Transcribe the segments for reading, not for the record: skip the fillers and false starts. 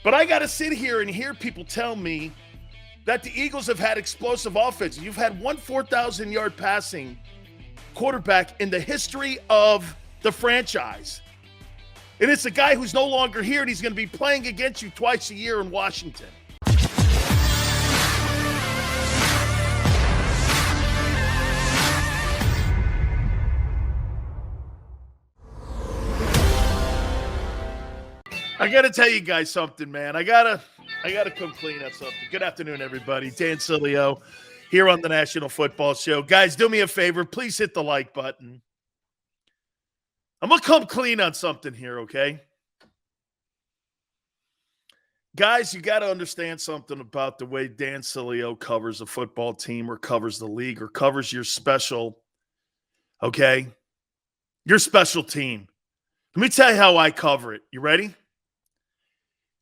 But I got to sit here and hear people tell me that the Eagles have had explosive offense. You've had one 4,000-yard passing quarterback in the history of the franchise. And it's a guy who's no longer here, and he's going to be playing against you twice a year in Washington. I got to tell you guys something, man. I gotta come clean up something. Good afternoon, everybody. Dan Sileo here on the National Football Show. Guys, do me a favor. Please hit the like button. I'm going to come clean on something here, okay? Guys, you got to understand something about the way Dan Sileo covers a football team or covers the league or covers your special, okay? Your special team. Let me tell you how I cover it. You ready?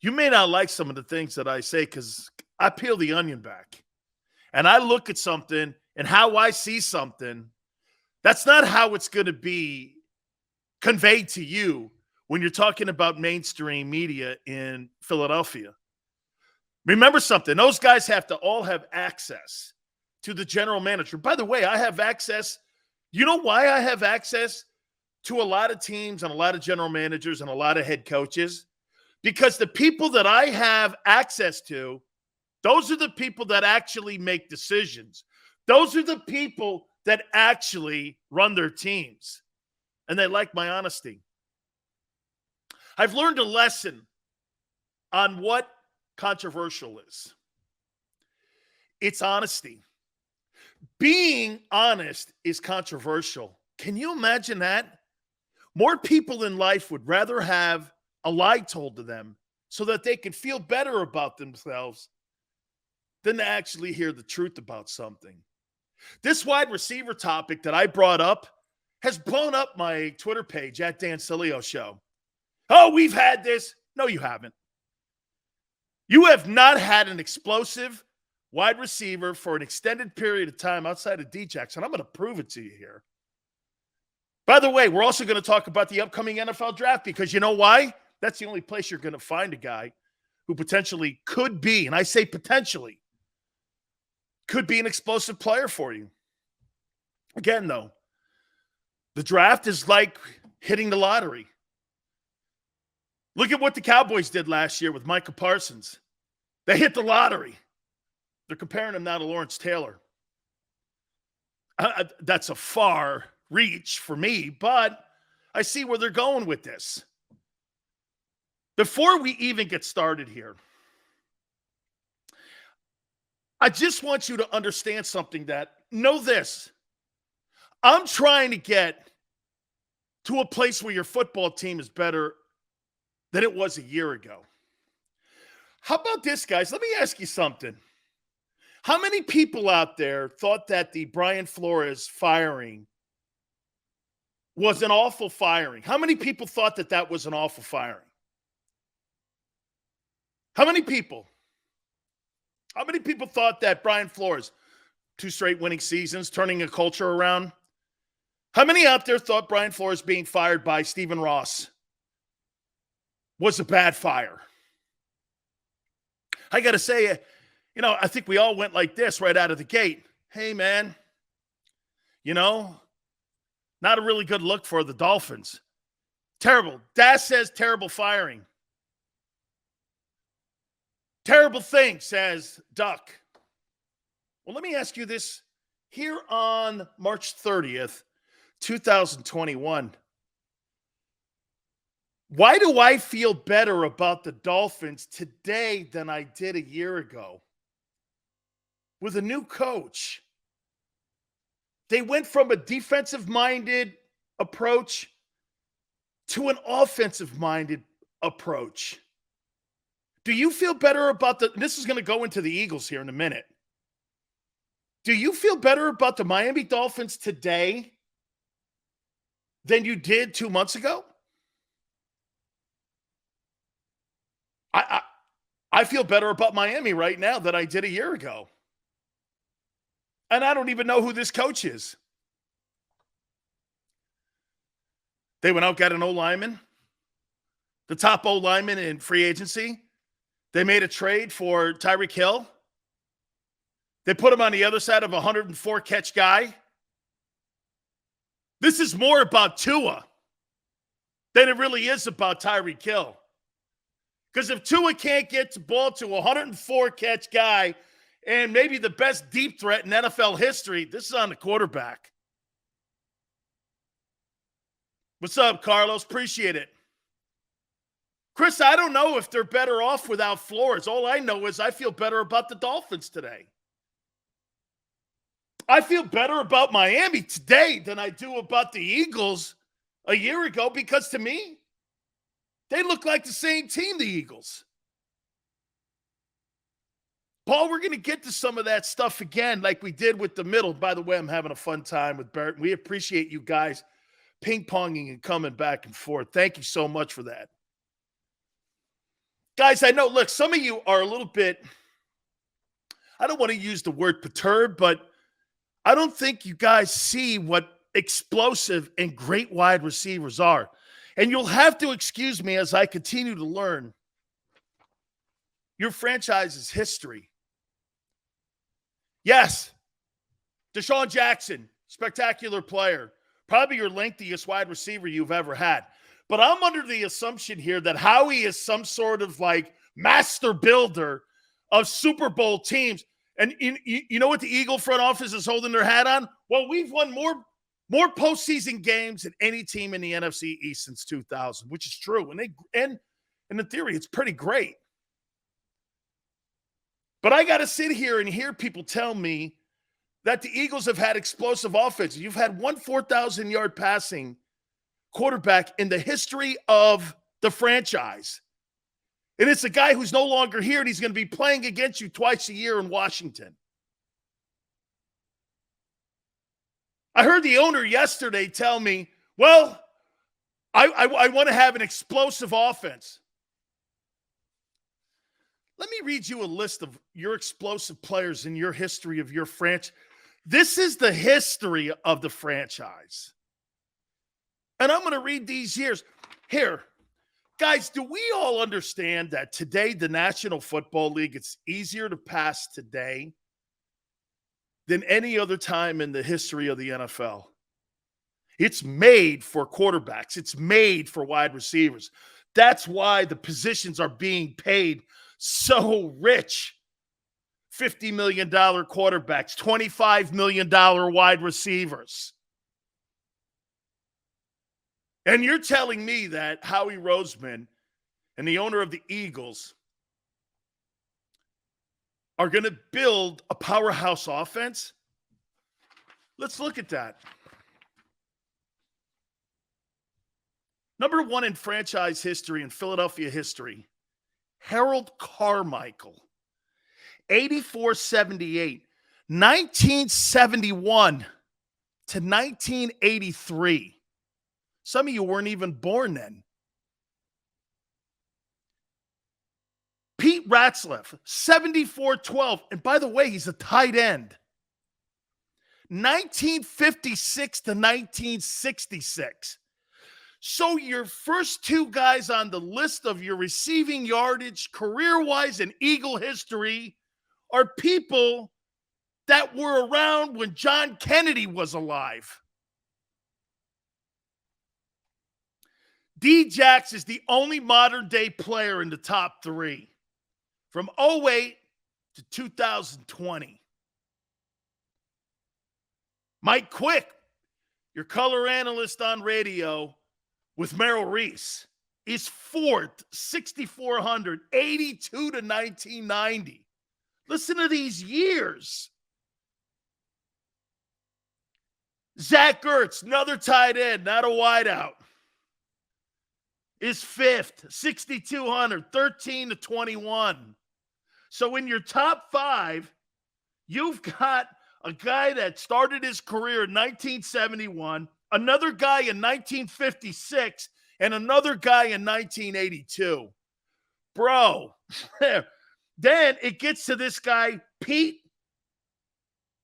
You may not like some of the things that I say because I peel the onion back and I look at something and how I see something. That's not how it's going to be conveyed to you when you're talking about mainstream media in Philadelphia. Remember something. Those guys have to all have access to the general manager. By the way, I have access. You know why I have access to a lot of teams and a lot of general managers and a lot of head coaches? Because the people that I have access to, those are the people that actually make decisions. Those are the people that actually run their teams. And they like my honesty. I've learned a lesson on what controversial is. It's honesty. Being honest is controversial. Can you imagine that? More people in life would rather have a lie told to them so that they can feel better about themselves than to actually hear the truth about something. This wide receiver topic that I brought up has blown up my Twitter page at Dan Sileo Show. Oh, we've had this. No, you haven't. You have not had an explosive wide receiver for an extended period of time outside of D Jackson. I'm going to prove it to you here. By the way, we're also going to talk about the upcoming NFL draft because you know why? That's the only place you're going to find a guy who potentially could be, and I say potentially, could be an explosive player for you. Again, though, the draft is like hitting the lottery. Look at what the Cowboys did last year with Micah Parsons. They hit the lottery. They're comparing him now to Lawrence Taylor. That's a far reach for me, but I see where they're going with this. Before we even get started here, I just want you to understand something that, know this. I'm trying to get to a place where your football team is better than it was a year ago. How about this, guys? Let me ask you something. How many people out there thought that the Brian Flores firing was an awful firing? How many people thought that that was an awful firing? How many people? How many people thought that Brian Flores, 2 straight winning seasons, turning a culture around? How many out there thought Brian Flores being fired by Stephen Ross was a bad fire? I got to say, I think we all went like this right out of the gate. Hey, man, not a really good look for the Dolphins. Terrible. Das says terrible firing. Terrible thing, says Duck. Well, let me ask you this. Here on March 30th, 2021, why do I feel better about the Dolphins today than I did a year ago? With a new coach. They went from a defensive-minded approach to an offensive-minded approach. Do you feel better about this is going to go into the Eagles here in a minute. Do you feel better about the Miami Dolphins today than you did 2 months ago? I feel better about Miami right now than I did a year ago. And I don't even know who this coach is. They went out, got an O-lineman, the top O-lineman in free agency. They made a trade for Tyreek Hill. They put him on the other side of a 104 catch guy. This is more about Tua than it really is about Tyreek Hill. Because if Tua can't get the ball to a 104 catch guy and maybe the best deep threat in NFL history, this is on the quarterback. What's up, Carlos? Appreciate it. Chris, I don't know if they're better off without Flores. All I know is I feel better about the Dolphins today. I feel better about Miami today than I do about the Eagles a year ago because to me, they look like the same team, the Eagles. Paul, we're going to get to some of that stuff again like we did with the middle. By the way, I'm having a fun time with Barrett. We appreciate you guys ping-ponging and coming back and forth. Thank you so much for that. Guys, I know, look, some of you are a little bit, I don't want to use the word perturbed, but I don't think you guys see what explosive and great wide receivers are. And you'll have to excuse me as I continue to learn your franchise's history. Yes, Deshaun Jackson, spectacular player, probably your lengthiest wide receiver you've ever had. But I'm under the assumption here that Howie is some sort of like master builder of Super Bowl teams. And you know what the Eagle front office is holding their hat on? Well, we've won more postseason games than any team in the NFC East since 2000, which is true. And in theory, it's pretty great. But I got to sit here and hear people tell me that the Eagles have had explosive offense. You've had one 4,000-yard passing quarterback in the history of the franchise. And it's a guy who's no longer here, and he's going to be playing against you twice a year in Washington. I heard the owner yesterday tell me, well, I want to have an explosive offense. Let me read you a list of your explosive players in your history of your franchise. This is the history of the franchise. And I'm going to read these years. Here, guys, do we all understand that today, the National Football League, it's easier to pass today than any other time in the history of the NFL? It's made for quarterbacks. It's made for wide receivers. That's why the positions are being paid so rich. $50 million quarterbacks, $25 million wide receivers. And you're telling me that Howie Roseman and the owner of the Eagles are going to build a powerhouse offense? Let's look at that. Number one in franchise history, in Philadelphia history, Harold Carmichael, 84-78, 1971 to 1983. Some of you weren't even born then. Pete Ratzlaff, 74-12. And by the way, he's a tight end. 1956 to 1966. So your first two guys on the list of your receiving yardage, career-wise in Eagle history, are people that were around when John Kennedy was alive. D-Jax is the only modern-day player in the top three from 2008 to 2020. Mike Quick, your color analyst on radio with Merrill Reese, is fourth, 6,400, 82 to 1990. Listen to these years. Zach Ertz, another tight end, not a wideout, is fifth, 6,200, 13 to 21. So in your top five, you've got a guy that started his career in 1971, another guy in 1956, and another guy in 1982. Bro, then it gets to this guy, Pete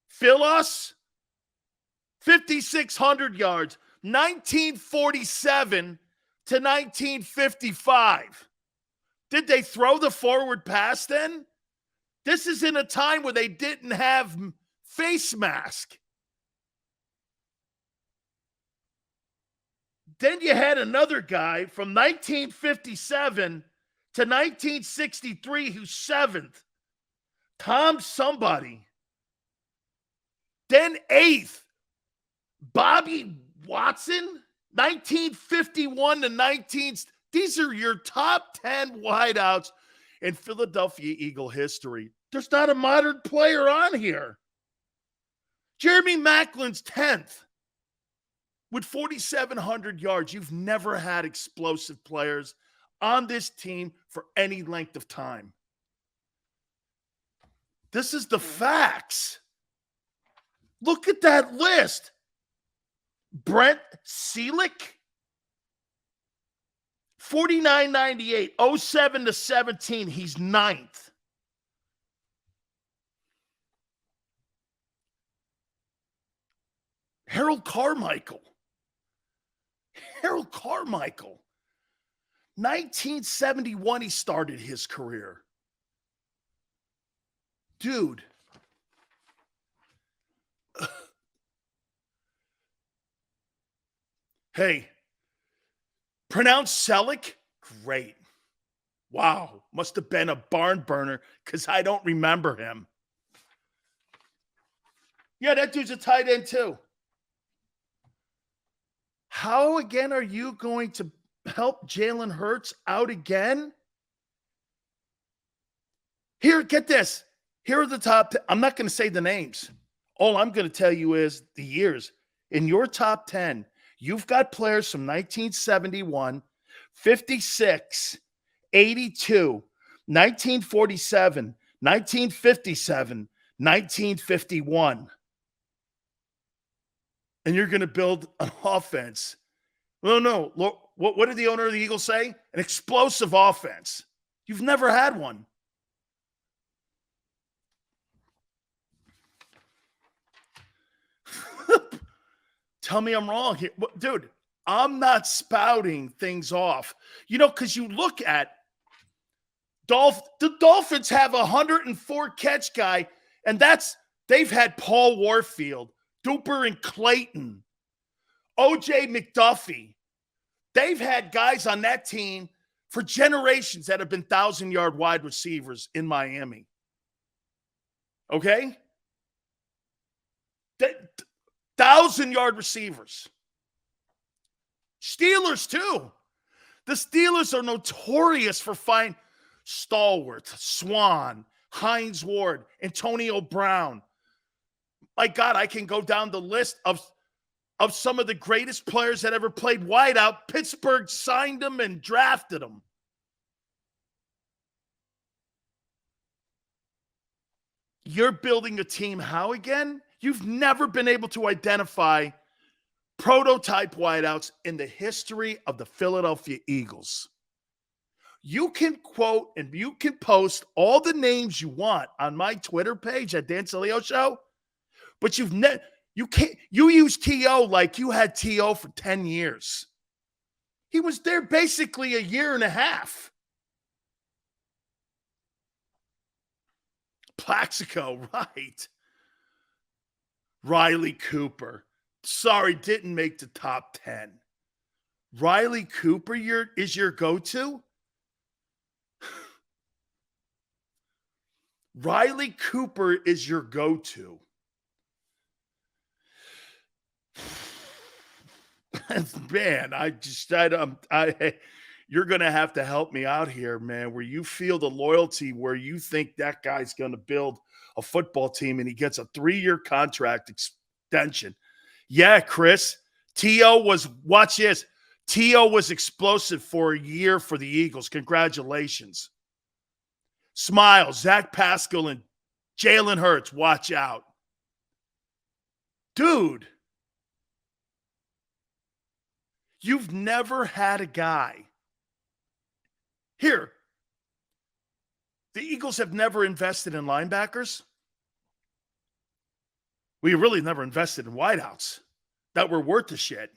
Philos, 5,600 yards, 1947 to 1955. Did they throw the forward pass then? This is in a time where they didn't have face mask. Then you had another guy from 1957 to 1963 who's 7th. Tom somebody. Then 8th, Bobby Watson, 1951 to 19. These are your top 10 wideouts in Philadelphia Eagle history. There's not a modern player on here. Jeremy Macklin's 10th with 4,700 yards. You've never had explosive players on this team for any length of time. This is the facts. Look at that list. Brent Seelick, 49.98, 07 to 17. He's 9th. Harold Carmichael. 1971, he started his career. Dude. Hey, pronounce Selleck? Great. Wow, must have been a barn burner because I don't remember him. Yeah, that dude's a tight end too. How again are you going to help Jalen Hurts out again? Here, get this. Here are the top 10. I'm not going to say the names. All I'm going to tell you is the years. In your top 10, you've got players from 1971, 56, 82, 1947, 1957, 1951. And you're going to build an offense. No. What did the owner of the Eagles say? An explosive offense. You've never had one. Tell me I'm wrong here. Dude, I'm not spouting things off. You know, because you look at the Dolphins have a 104 catch guy, and they've had Paul Warfield, Duper and Clayton, O.J. McDuffie. They've had guys on that team for generations that have been 1,000-yard wide receivers in Miami. Okay? 1,000-yard receivers. Steelers, too. The Steelers are notorious for finding Stallworth, Swan, Hines Ward, Antonio Brown. My God, I can go down the list of some of the greatest players that ever played wideout. Pittsburgh signed them and drafted them. You're building a team how again? You've never been able to identify prototype wideouts in the history of the Philadelphia Eagles. You can quote and you can post all the names you want on my Twitter page at Dan Sileo Show, but you use T.O. like you had T.O. for 10 years. He was there basically a year and a half. Plaxico, right. Riley Cooper. Sorry, didn't make the top 10. Riley Cooper is your go-to? Riley Cooper is your go-to. Man, you're going to have to help me out here, man, where you feel the loyalty, where you think that guy's going to build a football team and he gets a 3-year contract extension. Yeah, Chris, T.O. watch this. T.O. was explosive for a year for the Eagles. Congratulations. Smile, Zach Pascal and Jalen Hurts, watch out. Dude, you've never had a guy. Here, the Eagles have never invested in linebackers. We really never invested in wideouts that were worth the shit.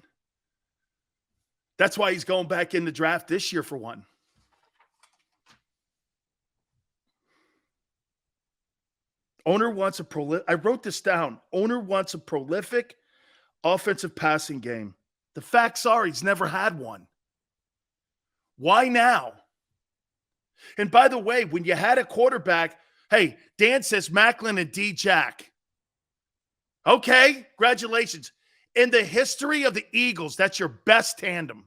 That's why he's going back in the draft this year for one. Owner wants a I wrote this down. Owner wants a prolific offensive passing game. The facts are he's never had one. Why now? And by the way, when you had a quarterback, hey, Dan says Macklin and D-Jack. Okay, congratulations. In the history of the Eagles, that's your best tandem.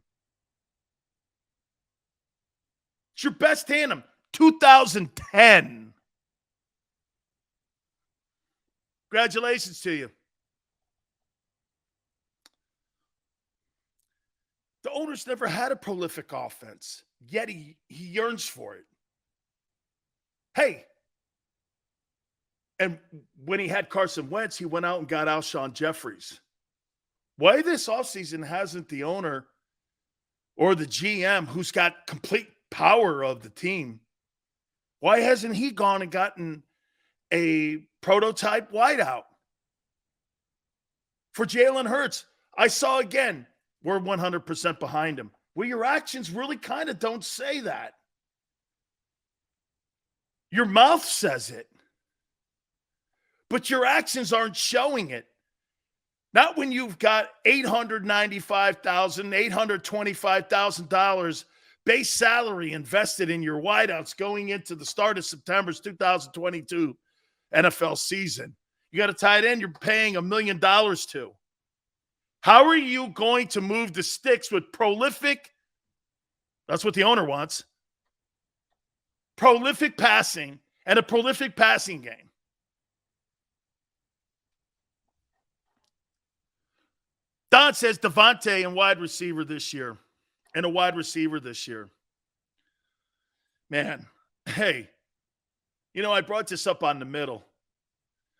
It's your best tandem. 2010. Congratulations to you. The owner's never had a prolific offense, yet he yearns for it. Hey, and when he had Carson Wentz, he went out and got Alshon Jeffries. Why this offseason hasn't the owner or the GM, who's got complete power of the team, why hasn't he gone and gotten a prototype wideout for Jalen Hurts? I saw again, we're 100% behind him. Well, your actions really kind of don't say that. Your mouth says it, but your actions aren't showing it. Not when you've got $895,000, $825,000 base salary invested in your wideouts going into the start of September's 2022 NFL season. You got a tight end you're paying $1 million to. How are you going to move the sticks with prolific? That's what the owner wants. Prolific passing and a prolific passing game. Don says Devontae and wide receiver this year. And a wide receiver this year. Man, hey, I brought this up on the middle.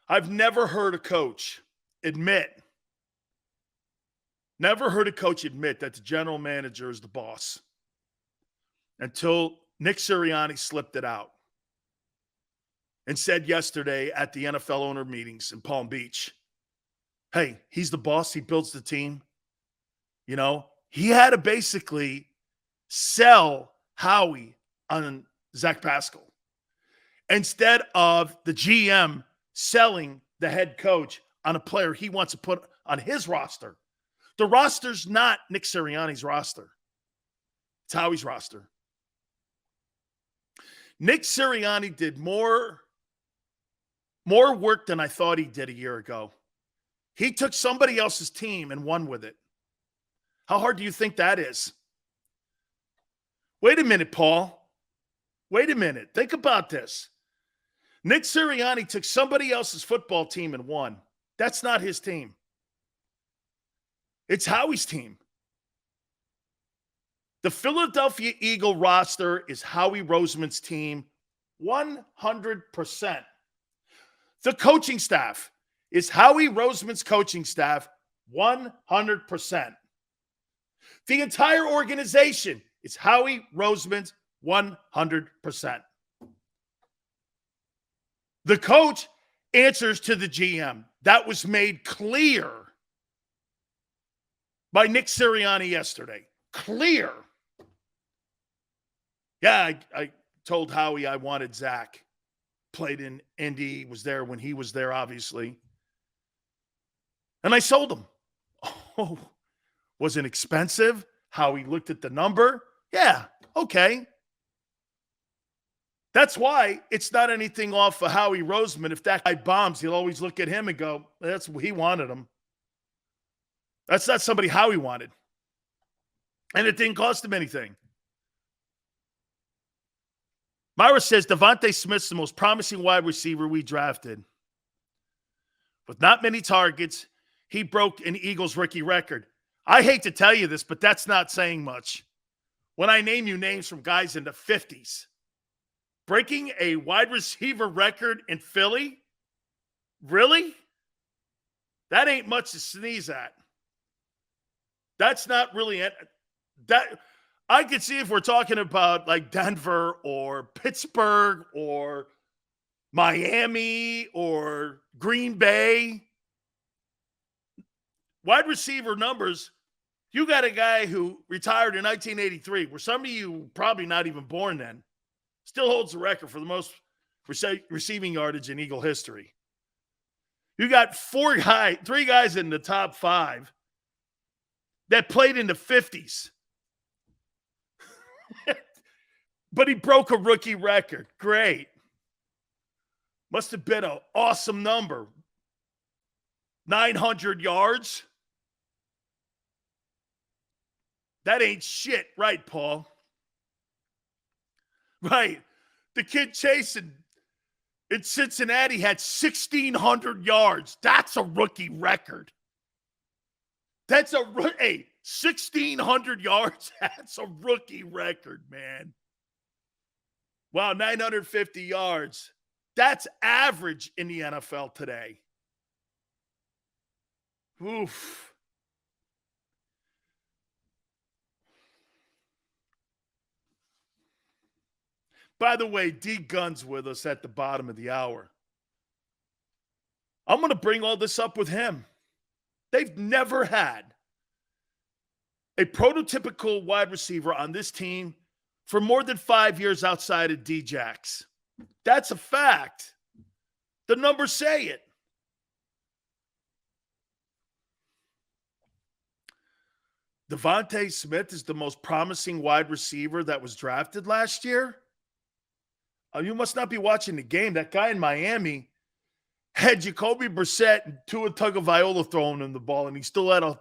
I've never heard a coach admit that the general manager is the boss until Nick Sirianni slipped it out and said yesterday at the NFL owner meetings in Palm Beach, hey, he's the boss. He builds the team. He had to basically sell Howie on Zach Pascal instead of the GM selling the head coach on a player he wants to put on his roster. The roster's not Nick Sirianni's roster. It's Howie's roster. Nick Sirianni did more work than I thought he did a year ago. He took somebody else's team and won with it. How hard do you think that is? Wait a minute, Paul. Wait a minute. Think about this. Nick Sirianni took somebody else's football team and won. That's not his team. It's Howie's team. The Philadelphia Eagle roster is Howie Roseman's team 100%. The coaching staff is Howie Roseman's coaching staff 100%. The entire organization is Howie Roseman's 100%. The coach answers to the GM. That was made clear by Nick Sirianni yesterday. Clear. Yeah, I told Howie I wanted Zach. Played in Indy, was there when he was there, obviously. And I sold him. Oh, was it expensive? Howie looked at the number. Yeah, okay. That's why it's not anything off of Howie Roseman. If that guy bombs, he'll always look at him and go, that's what he wanted him. That's not somebody Howie wanted. And it didn't cost him anything. Myra says, Devontae Smith's the most promising wide receiver we drafted. With not many targets, he broke an Eagles rookie record. I hate to tell you this, but that's not saying much. When I name you names from guys in the 50s, breaking a wide receiver record in Philly? Really? That ain't much to sneeze at. That's not really it. That I could see if we're talking about like Denver or Pittsburgh or Miami or Green Bay. Wide receiver numbers, you got a guy who retired in 1983, where some of you probably not even born then, still holds the record for the most receiving yardage in Eagle history. You got three guys in the top 5 that played in the 50s. But he broke a rookie record. Great. Must have been an awesome number. 900 yards. That ain't shit, right, Paul? Right. The kid chasing in Cincinnati had 1,600 yards. That's a rookie record. That's 1,600 yards. That's a rookie record, man. Wow, 950 yards. That's average in the NFL today. Oof. By the way, D Gunn's with us at the bottom of the hour. I'm going to bring all this up with him. They've never had a prototypical wide receiver on this team for more than 5 years outside of D-Jax. That's a fact. The numbers say it. Devontae Smith is the most promising wide receiver that was drafted last year. You must not be watching the game. That guy in Miami had Jacoby Brissett and Tua Tagovailoa throwing him the ball, and he still had a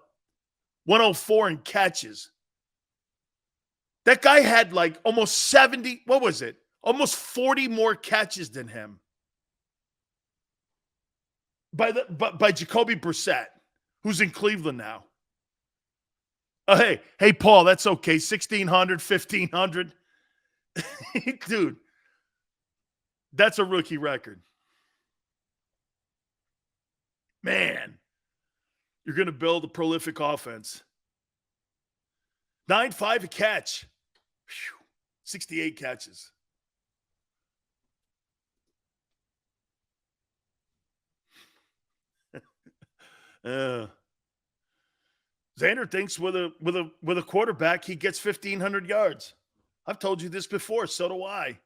104 in catches. That guy had like almost 70, what was it? Almost 40 more catches than him. By Jacoby Brissett, who's in Cleveland now. Hey, Paul, that's okay. 1,600, 1,500. Dude, that's a rookie record. Man, you're going to build a prolific offense. 9.5 a catch. 68 catches. Xander thinks with a quarterback he gets 1,500 yards. I've told you this before, so do I.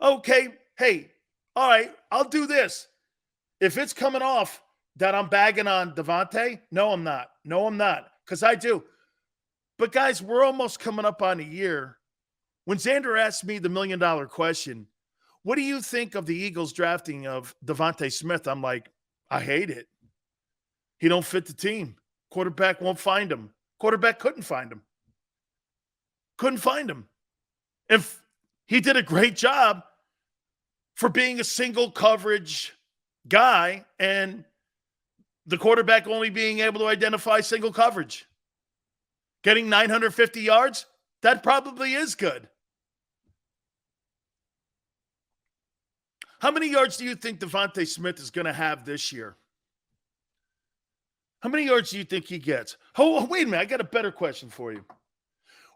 Okay, hey, all right, I'll do this. If it's coming off that I'm bagging on Devontae, no, I'm not. No, I'm not, because I do. But, guys, we're almost coming up on a year. When Xander asked me the $1 million question, what do you think of the Eagles drafting of Devontae Smith? I'm like, I hate it. He don't fit the team. Quarterback won't find him. Quarterback couldn't find him. Couldn't find him. If he did a great job for being a single coverage guy and the quarterback only being able to identify single coverage. Getting 950 yards, that probably is good. How many yards do you think Devontae Smith is going to have this year? How many yards do you think he gets? Oh, wait a minute. I got a better question for you.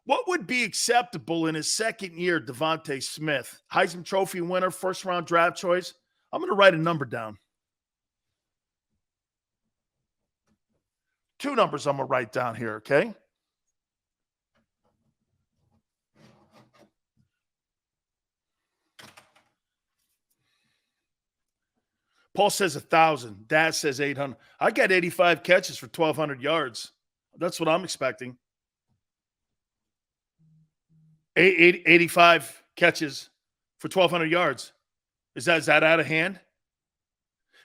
What would be acceptable in his second year, Devontae Smith? Heisman Trophy winner, first-round draft choice. I'm going to write a number down. 2 numbers I'm going to write down here, okay? Paul says 1,000. Dad says 800. I got 85 catches for 1,200 yards. That's what I'm expecting. 85 catches for 1,200 yards. Is that out of hand?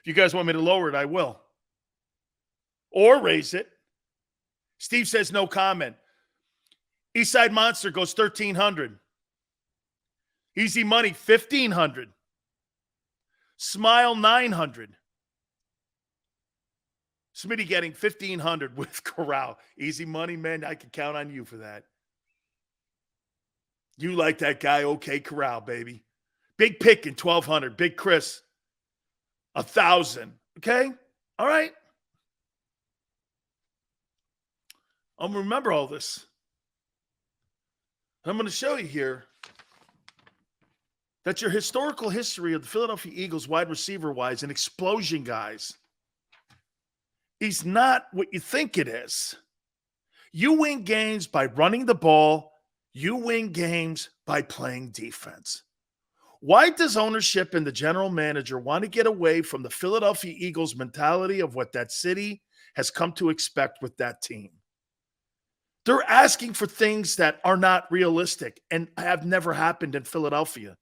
If you guys want me to lower it, I will. Or raise it. Steve says no comment. Eastside Monster goes 1,300. Easy Money, 1,500. Smile, 900. Smitty getting 1,500 with Corral. Easy Money, man, I can count on you for that. You like that guy, okay, Corral, baby. Big Pick in 1,200. Big Chris, 1,000. Okay? All right. I'm going to remember all this. I'm going to show you here that your historical history of the Philadelphia Eagles wide receiver-wise, an explosion, guys, is not what you think it is. You win games by running the ball. You win games by playing defense. Why does ownership and the general manager want to get away from the Philadelphia Eagles mentality of what that city has come to expect with that team? They're asking for things that are not realistic and have never happened in Philadelphia.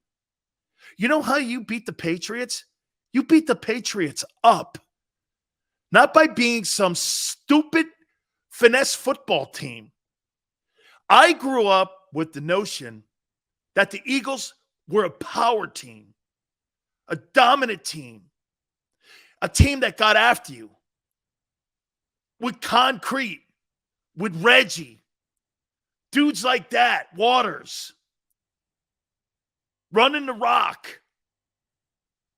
You know how you beat the Patriots? You beat the Patriots up. Not by being some stupid finesse football team. I grew up with the notion that the Eagles were a power team, a dominant team, a team that got after you with concrete, with Reggie, dudes like that, Waters, running the rock,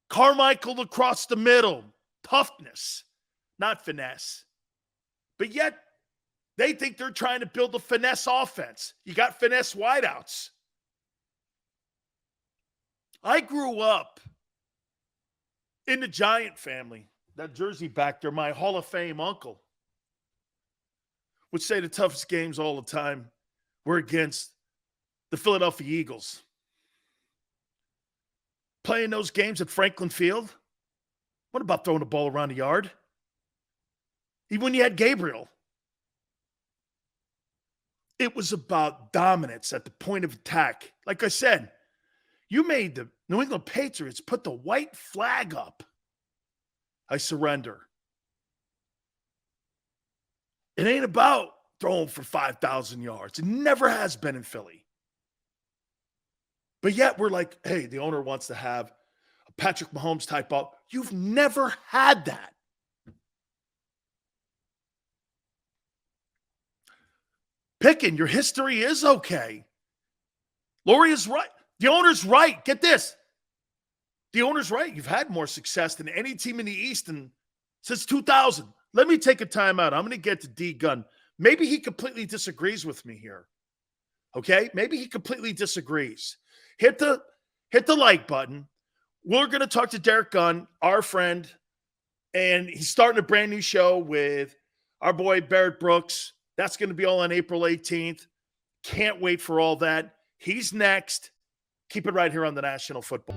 Carmichael across the middle, toughness, not finesse. But yet, they think they're trying to build a finesse offense. You got finesse wideouts. I grew up in the Giant family. That jersey back there, my Hall of Fame uncle would say the toughest games all the time were against the Philadelphia Eagles. Playing those games at Franklin Field, what about throwing the ball around the yard? Even when you had Gabriel. It was about dominance at the point of attack. Like I said, you made the New England Patriots put the white flag up. I surrender. It ain't about throwing for 5,000 yards. It never has been in Philly. But yet we're like, hey, the owner wants to have a Patrick Mahomes type up. You've never had that. Picking, your history is okay. Lori is right. The owner's right. Get this. The owner's right. You've had more success than any team in the East since 2000. Let me take a timeout. I'm going to get to D Gunn. Maybe he completely disagrees with me here. Okay? Maybe he completely disagrees. Hit the like button. We're going to talk to Derek Gunn, our friend, and he's starting a brand new show with our boy Barrett Brooks. That's going to be all on April 18th. Can't wait for all that. He's next. Keep it right here on the National Football.